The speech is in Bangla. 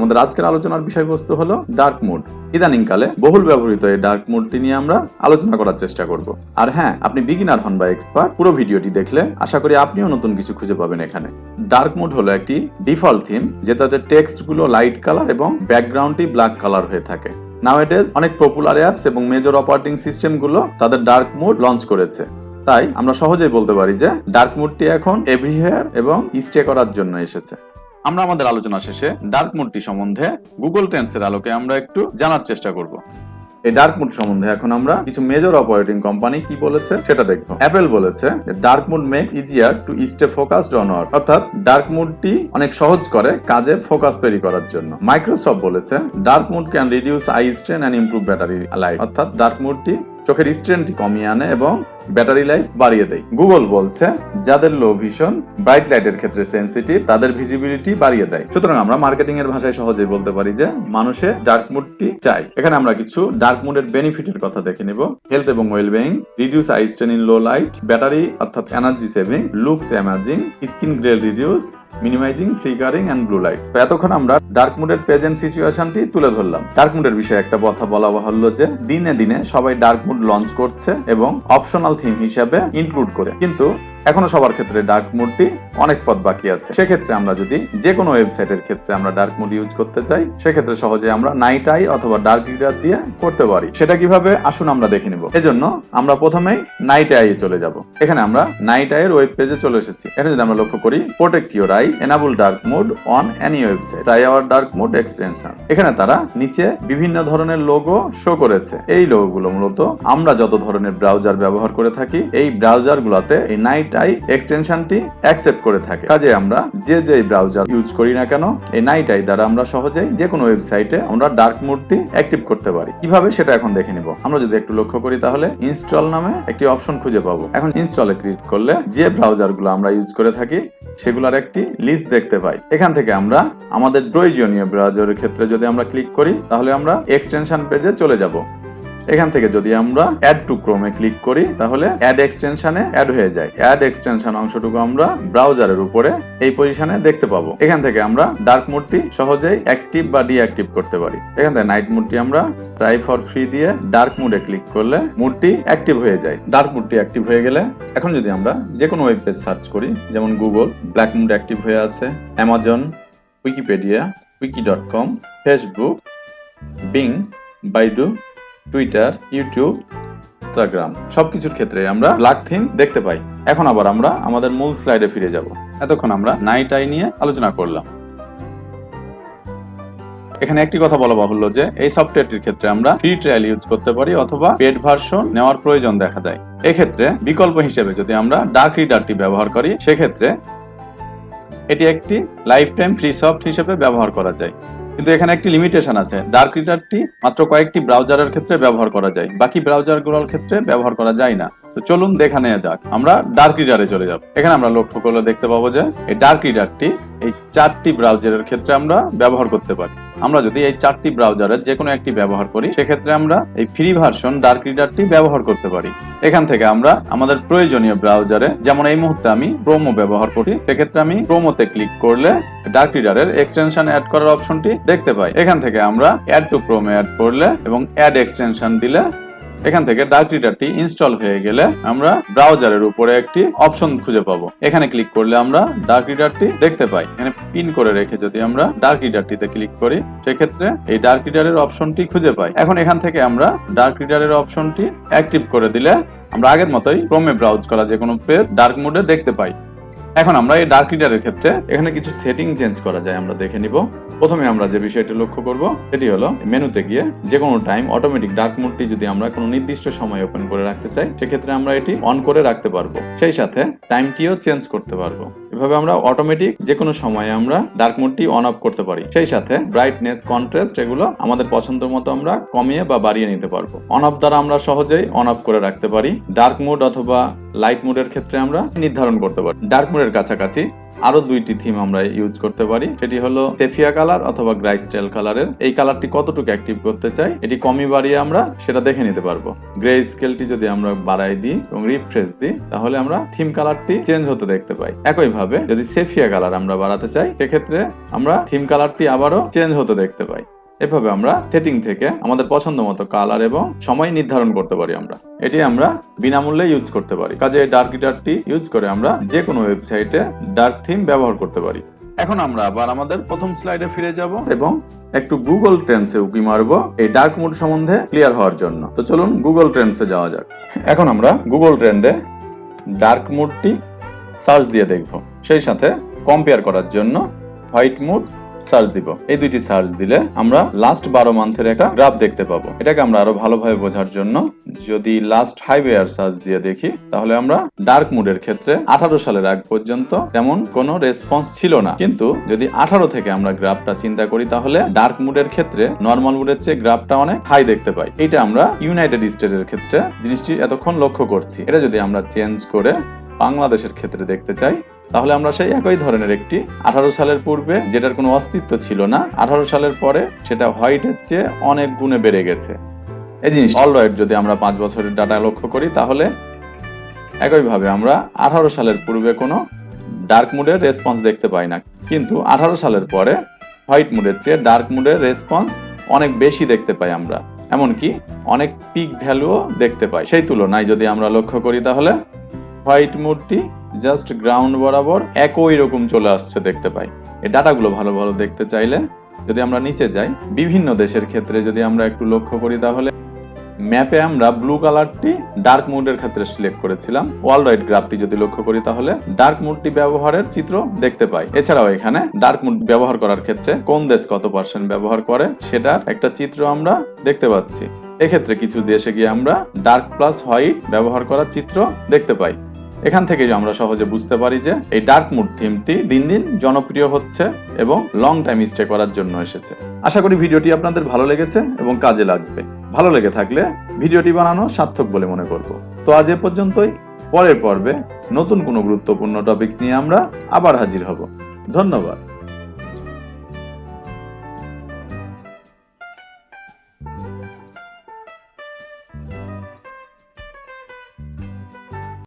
আমাদের আজকের আলোচনার বিষয়বস্তু হলো ডার্ক মুড। ইদানিংকালে বহুল ব্যবহৃত এই ডার্ক মুডটি নিয়ে আমরা আলোচনা করার চেষ্টা করব। আর হ্যাঁ, আপনি বিগিনার হন বা এক্সপার্ট, পুরো ভিডিওটি দেখলে আশা করি আপনিও নতুন কিছু খুঁজে পাবেন এখানে। ডার্ক মুড হলো একটি ডিফল্ট থিম যেটাতে টেক্সট গুলো লাইট কালার এবং ব্যাকগ্রাউন্ডটি ব্ল্যাক কালার হয়ে থাকে। নাওএডেজ অনেক পপুলার অ্যাপস এবং মেজর অপারেটিং সিস্টেম গুলো তাদের ডার্ক মুড লঞ্চ করেছে। তাই আমরা সহজেই বলতে পারি যে ডার্ক মুডটি এখন এভরিহেয়ার এবং স্টে করার জন্য এসেছে। আমরা আমাদের আলোচনা শেষে ডার্ক মুডটি সম্বন্ধে গুগল ট্রেন্ডসের আলোকে আমরা একটু জানার চেষ্টা করব। এই ডার্ক মুড সম্বন্ধে এখন আমরা কিছু মেজর অপারেটিং কোম্পানি কি বলেছে সেটা দেখব। অ্যাপেল বলেছে dark mode makes easier to stay focused on work, অর্থাৎ ডার্ক মুডটি অনেক সহজ করে কাজে ফোকাস তৈরি করার জন্য। মাইক্রোসফট বলেছে dark mode can reduce eye strain and improve battery life, অর্থাৎ ডার্ক মুডটি চোখের স্ট্রেনটি কমিয়ে আনে এবং ব্যাটারি লাইফ বাড়িয়ে দেয়। গুগল বলছে যাদের লো ভিশন ব্রাইট লাইটের ক্ষেত্রে সেনসিটিভ তাদের ভিজিবিলিটি বাড়িয়ে দেয়। সুতরাং আমরা মার্কেটিং এর ভাষায় সহজেই বলতে পারি যে মানুষে ডার্ক মুডটি চাই। এখানে আমরা কিছু ডার্ক মুডের বেনিফিটের কথা দেখে নিব। হেলথ এবং wellbeing, reduce eye strain in low light, battery অর্থাৎ energy saving, looks amazing, skin grey reduce, minimizing flickering and blue light. তো এতক্ষণ আমরা ডার্ক মুডের প্রেজেন্ট সিচুয়েশনটি তুলে ধরলাম। ডার্ক মুডের বিষয়ে একটা কথা বলা বাহুল্য যে দিনে দিনে সবাই ডার্ক মুড লঞ্চ করছে এবং অপশনাল থিম হিসেবে ইনক্লুড করে, কিন্তু এখনো সবার ক্ষেত্রে ডার্ক মুডটি অনেক পথ বাকি আছে। সেক্ষেত্রে আমরা যদি যে কোনো ওয়েবসাইটের ক্ষেত্রে আমরা ডার্ক মুড ইউজ করতে চাই, সেক্ষেত্রে সহজে আমরা নাইট আই অথবা ডার্ক রিডার দিয়ে করতে পারি। সেটা কিভাবে আসুন আমরা দেখে নিব। এজন্য আমরা প্রথমেই নাইট আই এ চলে যাব। এখানে আমরা নাইট আই এর ওয়েব পেজে চলে এসেছি। এখানে যদি আমরা লক্ষ্য করি protect your eyes, enable dark mode on any website, try our dark mode extension. এখানে তারা নিচে বিভিন্ন ধরনের লোগো শো করেছে। এই লোগোগুলো মূলত আমরা যত ধরনের ব্রাউজার ব্যবহার করে থাকি এই ব্রাউজার গুলোতে এই নাইট আই এক্সটেনশনটি অ্যাকসেপ্ট করে থাকে। কাজে আমরা যে ব্রাউজার ইউজ করি না কেন এই নাইট আই দ্বারা আমরা সহজেই যে কোনো ওয়েবসাইটে আমরা ডার্ক মুডটি অ্যাক্টিভ করতে পারি। কিভাবে সেটা এখন দেখে নিব। আমরা যদি একটু লক্ষ্য করি তাহলে ইনস্টল নামে একটি অপশন খুঁজে পাবো। এখন ইনস্টলে ক্লিক করলে যে ব্রাউজারগুলো আমরা ইউজ করে থাকি সেগুলোর একটি লিস্ট দেখতে পাই। এখান থেকে আমরা আমাদের প্রয়োজনীয় ব্রাউজারের ক্ষেত্রে যদি আমরা ক্লিক করি তাহলে আমরা এক্সটেনশন পেজে চলে যাব। এখান থেকে যদি আমরা অ্যাড টু ক্রোমে ক্লিক করি তাহলে অ্যাড এক্সটেনশনে অ্যাড হয়ে যায়। অ্যাড এক্সটেনশন অংশটুকু আমরা ব্রাউজারের উপরে এই পজিশনে দেখতে পাবো। এখান থেকে আমরা ডার্ক মুডটি সহজেই অ্যাক্টিভ বা ডিঅ্যাক্টিভ করতে পারি। এখান থেকে নাইট মুডটি আমরা ট্রাই ফর ফ্রি দিয়ে ডার্ক মুডে ক্লিক করলে মুডটি অ্যাক্টিভ হয়ে যায়। ডার্ক মুডটি অ্যাক্টিভ হয়ে গেলে এখন যদি আমরা যে কোনো ওয়েব পেজ সার্চ করি, যেমন গুগল, ব্ল্যাক মুড অ্যাক্টিভ হয়ে আছে, Amazon, Wikipedia, wiki.com, Facebook, being, Baidu, Twitter, YouTube, Instagram সবকিছুর ক্ষেত্রে আমরা ব্ল্যাক থিম দেখতে পাই। এখন আবার আমরা আমাদের মূল স্লাইডে ফিরে যাব। এতক্ষণ আমরা নাইট আই নিয়ে আলোচনা করলাম। এখানে একটি কথা বলা বাহুল্য যে এই সফটওয়্যারটির ক্ষেত্রে আমরা ফ্রি ট্রায়াল ইউজ করতে পারি অথবা পেড ভার্সন নেওয়ার প্রয়োজন দেখা যায়। এক্ষেত্রে বিকল্প হিসেবে যদি আমরা ডার্ক রিডারটি ব্যবহার করি সেক্ষেত্রে এটি একটি লাইফ টাইম ফ্রি সফট হিসেবে ব্যবহার করা যায়। কিন্তু এখানে একটি লিমিটেশন আছে। ডার্ক রিডারটি মাত্র কয়েকটি ব্রাউজারের ক্ষেত্রে ব্যবহার করা যায়, বাকি ব্রাউজারগুলোর ক্ষেত্রে ব্যবহার করা যায় না। তো চলুন দেখা নেওয়া যাক। আমরা ডার্ক রিডারে চলে যাব। এখানে আমরা লক্ষ্য করলে দেখতে পাবো যে এই ডার্ক রিডারটি এই 4টি ব্রাউজারের ক্ষেত্রে আমরা ব্যবহার করতে পারি। আমরা যদি এই 4টি ব্রাউজারের যে কোনো একটি ব্যবহার করি সেক্ষেত্রে আমরা এই ফ্রি ভার্সন ডার্ক রিডারটি ব্যবহার করতে পারি। এখান থেকে আমরা আমাদের প্রয়োজনীয় ব্রাউজারে, যেমন এই মুহূর্তে আমি ক্রোমো ব্যবহার করি, সেক্ষেত্রে আমি ক্রোমোতে ক্লিক করলে ডার্ক রিডারের এক্সটেনশন অ্যাড করার অপশনটি দেখতে পাই। এখান থেকে আমরা অ্যাড টু ক্রোমে অ্যাড করলে এবং অ্যাড এক্সটেনশন দিলে এখান থেকে ডার্ক রিডারটি ইনস্টল হয়ে গেলে আমরা ব্রাউজারের উপরে একটি অপশন খুঁজে পাবো। এখানে ক্লিক করলে আমরা ডার্ক রিডারটি দেখতে পাই। এখানে পিন করে রেখে যদি আমরা ডার্ক রিডারটিতে ক্লিক করি সেক্ষেত্রে এই ডার্ক রিডারের অপশনটি খুঁজে পাই। এখন এখান থেকে আমরা ডার্ক রিডারের অপশনটি অ্যাক্টিভ করে দিলে আমরা আগের মতোই ক্রোমে ব্রাউজ করা যে কোনো পেজ ডার্ক মোডে দেখতে পাই। এখন আমরা এই ডার্ক রিডারের ক্ষেত্রে এখানে কিছু সেটিং চেঞ্জ করা যায়, আমরা দেখে নিব। প্রথমে আমরা যে বিষয়টি লক্ষ্য করব সেটি হলো মেনুতে গিয়ে যে কোনো টাইম অটোমেটিক ডার্ক মোডটি যদি আমরা কোনো নির্দিষ্ট সময় ওপেন করে রাখতে চাই সেক্ষেত্রে আমরা এটি অন করে রাখতে পারবো। সেই সাথে টাইমটিও চেঞ্জ করতে পারবো। এভাবে আমরা অটোমেটিক যে কোনো সময়ে আমরা ডার্ক মোডটি অন অফ করতে পারি। সেই সাথে ব্রাইটনেস, কন্ট্রাস্ট এগুলো আমাদের পছন্দ মতো আমরা কমিয়ে বা বাড়িয়ে নিতে পারবো। অন অফ দ্বারা আমরা সহজেই অন অফ করে রাখতে পারি। ডার্ক মোড অথবা লাইট মোডের ক্ষেত্রে আমরা নির্ধারণ করতে পারি। ডার্ক মোডের কাছাকাছি আরো দুইটি থিম আমরা ইউজ করতে পারি, সেটি হলো সেফিয়া কালার অথবা গ্রাইস্টেল কালারের। এই কালারটি কতটুকু অ্যাক্টিভ করতে চাই এটি কমই বাড়িয়ে আমরা সেটা দেখে নিতে পারবো। গ্রে স্কেলটি যদি আমরা বাড়াই দিই এবং রিফ্রেশ দিই তাহলে আমরা থিম কালারটি চেঞ্জ হতে দেখতে পাই। একইভাবে যদি সেফিয়া কালার আমরা বাড়াতে চাই সেক্ষেথে আমরা থিম কালারটি আবারও চেঞ্জ হতে দেখতে পাই। এভাবে আমরা সেটিং থেকে আমাদের পছন্দ মতো কালার এবং সময় নির্ধারণ করতে পারি। এটি আমরা বিনামূল্যে ইউজ করতে পারি। কাজে ডার্ক ইটারটি ইউজ করে আমরা যে কোনো ওয়েবসাইটে ডার্ক থিম ব্যবহার করতে পারি। এখন আমরা আবার আমাদের প্রথম স্লাইডে ফিরে যাব এবং একটু গুগল ট্রেন্ডসে উকি মারবো এই ডার্ক মোড সম্বন্ধে ক্লিয়ার হওয়ার জন্য। তো চলুন গুগল ট্রেন্ডসে যাওয়া যাক। এখন আমরা গুগল ট্রেন্ডে ডার্ক মোডটি সার্চ দিয়ে দেখব, সেই সাথে কম্পেয়ার করার জন্য হোয়াইট মোড সার্চ দিব। এই দুইটি সার্চ দিলে আমরা লাস্ট 12 মান্থের একটা গ্রাফ দেখতে পাবো। এটাকে আমরা আরো ভালোভাবে বোঝার জন্য যদি লাস্ট 5 ইয়ার সার্চ দিয়ে দেখি তাহলে আমরা ডার্ক মুডের ক্ষেত্রে 18 সালের আগ পর্যন্ত তেমন কোনো রেসপন্স ছিল না, কিন্তু যদি 18 থেকে আমরা গ্রাফটা চিন্তা করি তাহলে ডার্ক মুডের ক্ষেত্রে নরমাল মুডের চেয়ে গ্রাফটা অনেক হাই দেখতে পাই। এটা আমরা ইউনাইটেড স্টেটের ক্ষেত্রে জিনিসটি এতক্ষণ লক্ষ্য করছি। এটা যদি আমরা চেঞ্জ করে বাংলাদেশের ক্ষেত্রে দেখতে চাই তাহলে আমরা সেই একই ধরনের একটি 18 সালের পূর্বে যেটার কোনো অস্তিত্ব ছিল না, 18 সালের পরে সেটা হোয়াইটের চেয়ে অনেক গুণে বেড়ে গেছে। এই জিনিস অলরাইট যদি আমরা 5 বছরের ডাটা লক্ষ্য করি তাহলে একইভাবে আমরা 18 সালের পূর্বে কোনো ডার্ক মুডের রেসপন্স দেখতে পাই না, কিন্তু 18 সালের পরে হোয়াইট মুডের চেয়ে ডার্ক মুডের রেসপন্স অনেক বেশি দেখতে পাই আমরা, এমনকি অনেক পিক ভ্যালুও দেখতে পাই। সেই তুলনায় যদি আমরা লক্ষ্য করি তাহলে হোয়াইট মুডটি জাস্ট গ্রাউন্ড বরাবর একই রকম চলে আসছে দেখতে পাই। এই ডাটাগুলো ভালো ভালো দেখতে চাইলে যদি আমরা নিচে যাই, বিভিন্ন দেশের ক্ষেত্রে যদি আমরা একটু লক্ষ্য করি তাহলে ম্যাপে আমরা ব্লু কালারটি ডার্ক মুডের ক্ষেত্রে সিলেক্ট করেছিলাম। ওয়ার্ল্ড ওয়াইড গ্রাফটি যদি লক্ষ্য করি তাহলে ডার্ক মুডটি ব্যবহারের চিত্র দেখতে পাই। এছাড়াও এখানে ডার্ক মুড ব্যবহার করার ক্ষেত্রে কোন দেশ কত % ব্যবহার করে সেটার একটা চিত্র আমরা দেখতে পাচ্ছি। এক্ষেত্রে কিছু দেশে গিয়ে আমরা ডার্ক প্লাস হোয়াইট ব্যবহার করার চিত্র দেখতে পাই। এখান থেকে আমরা সহজে বুঝতে পারি যে এই ডার্ক মুড থিমটি দিন দিন জনপ্রিয় হচ্ছে এবং লং টাইম স্টে করার জন্য এসেছে। আশা করি ভিডিওটি আপনাদের ভালো লেগেছে এবং কাজে লাগবে। ভালো লেগে থাকলে ভিডিওটি বানানো সার্থক বলে মনে করব। তো আজ এ পর্যন্তই। পরের পর্বে নতুন কোনো গুরুত্বপূর্ণ টপিকস নিয়ে আমরা আবার হাজির হব। ধন্যবাদ।